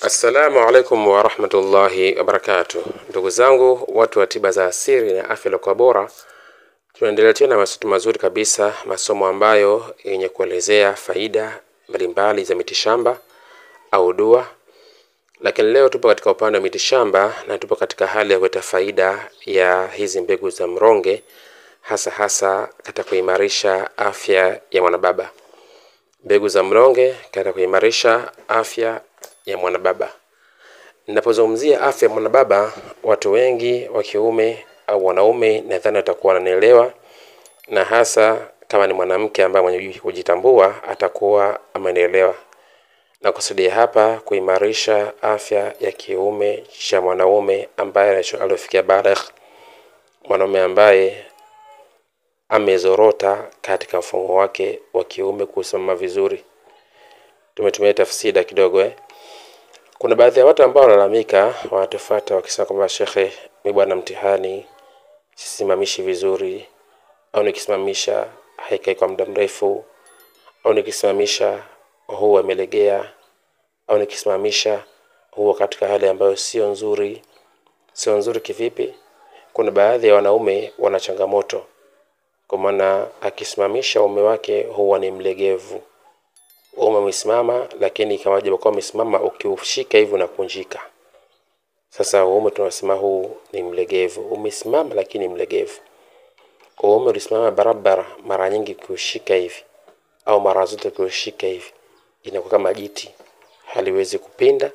Assalamu alaikum wa rahmatullahi wa barakatuh. Ndugu zangu watu wa tiba za asili na afya iliyokuwa bora, tunaendelea tena masomo mazuri kabisa, masomo ambayo yenye kuelezea faida mbalimbali za mitishamba au dua. Lakini leo tupo katika upande wa mitishamba na tupo katika hali ya kuleta faida ya hizi mbegu za mronge, hasa katika kuimarisha afya ya mwanababa. Mbegu za mronge katika kuimarisha afya ya mwanababa. Ninapozungumzia afya ya mwanababa, watu wengi wa kiume au wanaume nadhani watakuwa wananielewa, na hasa kama ni mwanamke ambaye mwenye kujitambua atakuwa amenielewa. Na kusudia hapa kuimarisha afya ya kiume cha mwanaume ambaye alifikia baligh, mwanaume ambaye amezorota katika mfumo wake wa kiume kusimama vizuri. Tumetumia tafsiri kidogo. Kuna baadhi ya watu ambao wanalalamika, wanatufuata wakisema kwamba shekhe, mimi bwana mtihani sisimamishi vizuri, au nikisimamisha haikai kwa muda mrefu, au nikisimamisha huwa imelegea, au nikisimamisha huwa katika hali ambayo sio nzuri. Sio nzuri kivipi? Kuna baadhi ya wanaume wana changamoto, kwa maana akisimamisha uume wake huwa ni mlegevu. Umesimama lakini kama japokuwa umesimama ukiushika hivi unakunjika. Sasa uume tunasema huu ni mlegevu. Umesimama lakini mlegevu. Kwa uume ulisimama barabara, mara nyingi kushika hivi au mara zote kushika hivi, inakuwa kama jiti, haliwezi kupinda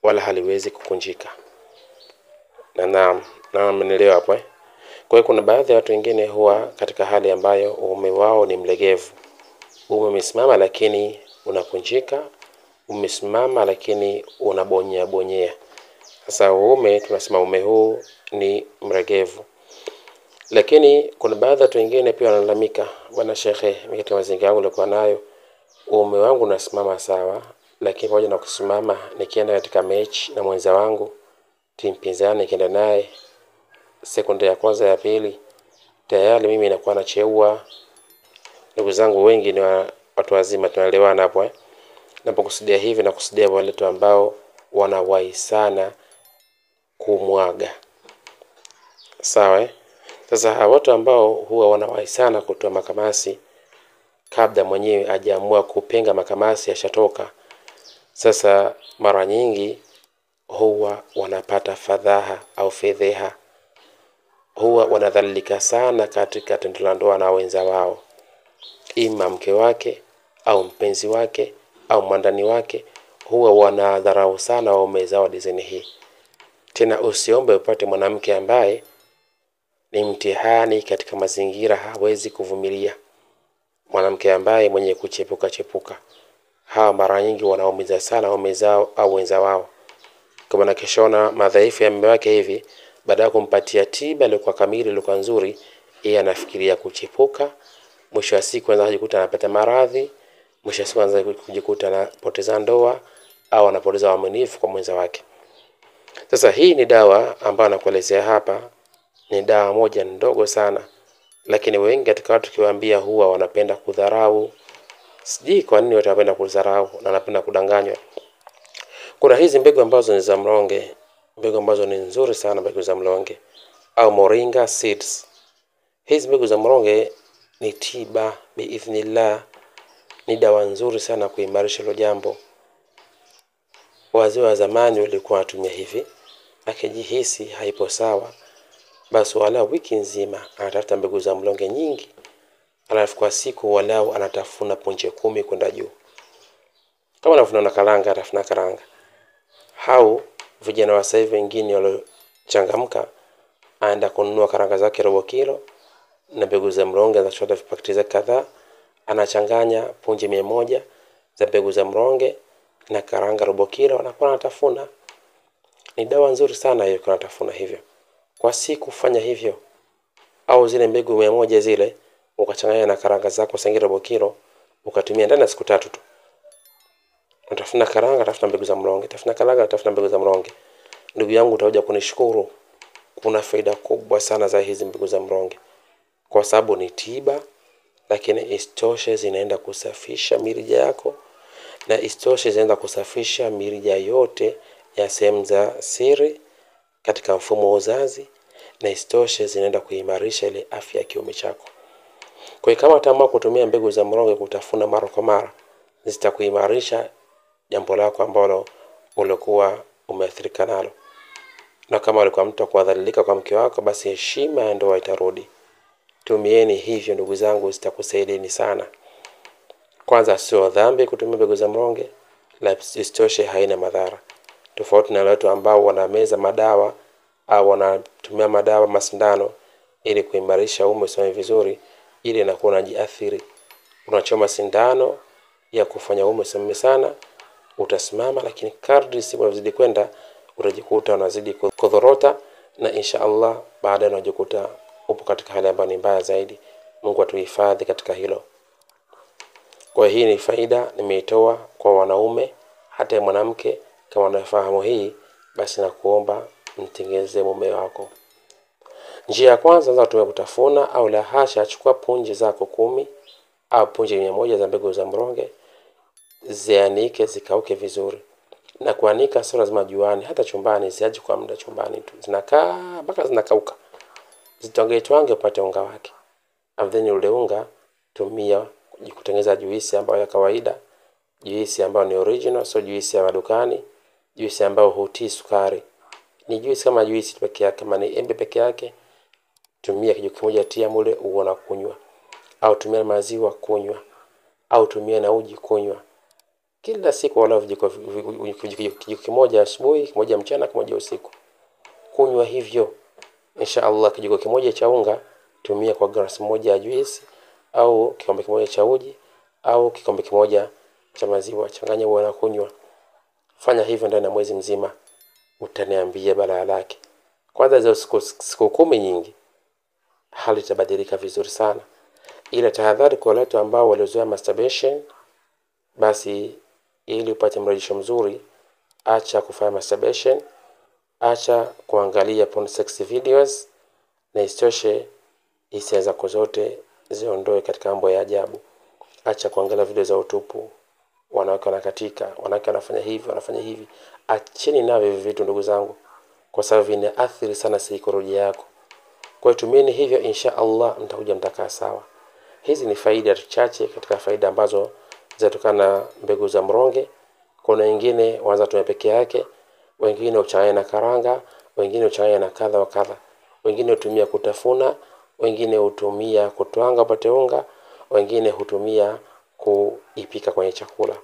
wala haliwezi kukunjika. Na mmenielewa hapo. Kwa hiyo kuna baadhi ya watu wengine huwa katika hali ambayo uume wao ni mlegevu. Umesimama lakini unakunjika, umesimama lakini unabonyea. Sasa uume tunasema uume huu ni mlegevu. Lakini kuna baadhi ya watu wengine pia wanalalamika, bwana shekhe, mimi katika mazingira yangu nilikuwa nayo, uume wangu unasimama sawa, lakini pamoja na kusimama nikienda katika mechi na mwenza wangu, timu pinzani nikienda naye sekunde ya kwanza ya pili, tayari mimi nakuwa nacheua. Ndugu zangu wengi ni watu wazima, tunaelewana hapo. Napokusudia hivi na kusudia wale watu ambao wanawahi sana kumwaga. Sawa? Sasa watu ambao huwa wanawahi sana kutoa makamasi kabla mwenyewe hajaamua kupenga makamasi yashatoka, sasa mara nyingi huwa wanapata fadhaha au fedheha. Huwa wanadhalilika sana katika tendo la ndoa na wenza wao, ima mke wake au mpenzi wake au mwandani wake. Huwa wanadharau sana waume zao design hii. Tena usiombe upate mwanamke ambaye ni mtihani katika mazingira hawezi kuvumilia, mwanamke ambaye mwenye kuchepuka. Hawa mara nyingi wanaumiza sana waume zao au wenza wao. Kwa maana kishona madhaifu ya mume wake hivi, baada ya kumpatia tiba iliyokuwa kamili, iliyokuwa nzuri, yeye anafikiria kuchepuka. Mwisho wa siku anajikuta anapata maradhi, mwisho wa siku anajikuta anapoteza ndoa au anapoteza uaminifu kwa mwenza wake. Sasa hii ni dawa ambayo nakuelezea hapa, ni dawa moja ndogo sana, lakini wengi katika watu kiwaambia huwa wanapenda kudharau. Sijui kwa nini watu wanapenda kudharau na wanapenda kudanganywa. Kuna hizi mbegu ambazo ni za mronge, mbegu ambazo ni nzuri sana, mbegu za mronge au moringa seeds. Hizi mbegu za mronge ni tiba biidhnillah, ni dawa nzuri sana kuimarisha hilo jambo. Wazee wa zamani walikuwa watumia hivi, akijihisi haipo sawa, basi wala wiki nzima anatafuta mbegu za mronge nyingi, alafu kwa siku walau anatafuna punje 10 kwenda juu. Kama anafuna karanga, atafuna karanga. Hao vijana wa sasa hivi wengine waliochangamka, aenda kununua karanga zake robo kilo na mbegu za mronge, anachota vipakiti za kadhaa, anachanganya punje 100 za mbegu za mronge na karanga robo kilo, anakuwa anatafuna. Ni dawa nzuri sana hiyo kwa anatafuna hivyo. Kwa siku fanya hivyo. Au zile mbegu 100 zile ukachanganya na karanga zako sangi robo kilo, ukatumia ndani ya siku 3 tu. Utafuna karanga, utafuna mbegu za mronge, utafuna karanga, utafuna mbegu za mronge. Ndugu yangu, utakuja kunishukuru. Kuna faida kubwa sana za hizi mbegu za mronge, kwa sababu ni tiba, lakini istoshe zinaenda kusafisha mirija yako, na istoshe zinaenda kusafisha mirija yote ya sehemu za siri katika mfumo wa uzazi, na istoshe zinaenda kuimarisha ile afya ya kiume chako. Kwa hiyo kama utaamua kutumia mbegu za mronge kutafuna mara kwa mara, zitakuimarisha jambo lako ambalo ulikuwa umeathirika nalo. Na kama ulikuwa mtu kuadhalilika kwa mke wako, basi heshima ya ndoa itarudi. Tumieni hivyo ndugu zangu, zitakusaidieni sana. Kwanza sio dhambi kutumia mbegu za mronge, la istoshe haina madhara. Tofauti na watu ambao wanameza madawa au wanatumia madawa masindano ili kuimarisha uume usimame vizuri, ili inakuwa unajiathiri. Unachoma sindano ya kufanya uume usimame sana, utasimama, lakini kadri siku zinazidi kwenda utajikuta unazidi kudhorota, na insha Allah baadaye unajikuta upo katika hali ambayo ni mbaya zaidi. Mungu atuhifadhi katika hilo. Kwa hii ni faida nimeitoa kwa wanaume, hata mwanamke kama unafahamu hii, basi nakuomba mtengeze mume wako. Njia ya kwanza za kutumia kutafuna au la hasha, chukua punje zako 10 au punje 100 za mbegu za mronge, zianike zikauke vizuri. Na kuanika sio lazima juani, hata chumbani, ziaje kwa muda chumbani tu. Zinakaa mpaka zinakauka. Zitwange upate unga wake. Afadhali ule unga tumia kutengeneza juisi ambayo ya kawaida, juisi ambayo ni original, sio juisi ya madukani, juisi ambayo hutii sukari. Ni juisi kama juisi pekee yake, kama ni embe pekee yake, tumia kijiko kimoja, tia mule uona kunywa. Au tumia maziwa kunywa, au tumia na uji kunywa. Kila siku wala kijiko kimoja asubuhi, kimoja mchana, kimoja usiku. Kunywa hivyo. Insha Allah kijiko kimoja cha unga tumia kwa glasi moja ya juisi, au kikombe kimoja cha uji, au kikombe kimoja cha maziwa, changanya uona kunywa. Fanya hivyo ndani ya mwezi mzima, utaniambia balaa lake. Kwanza hizo siku 10 nyingi, hali itabadilika vizuri sana. Ila tahadhari kwa watu ambao waliozoea masturbation, basi ili upate mrejesho mzuri, acha kufanya masturbation, acha kuangalia porn sex videos, na istoshe hisia zako zote ziondoe katika mambo ya ajabu. Acha kuangalia video za utupu, wanawake wanakatika, wanawake wanafanya hivi, wanafanya hivi. Acheni navyo hivi vitu ndugu zangu, kwa sababu vinaathiri sana saikolojia yako. Kwa hiyo tumieni hivyo, insha Allah mtakuja mtakaa sawa. Hizi ni faida chache katika faida ambazo zinatokana na mbegu za mronge. Kuna wengine waanza tumia peke yake, wengine uchanganya na karanga, wengine uchanganya na kadha wa kadha. Wengine hutumia kutafuna, wengine hutumia kutwanga upate unga, wengine hutumia kuipika kwenye chakula.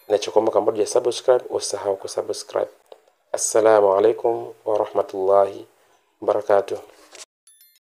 Nachokuomba kama bado subscribe, usisahau kusubscribe. Assalamu alaikum wa rahmatullahi wa barakatuh.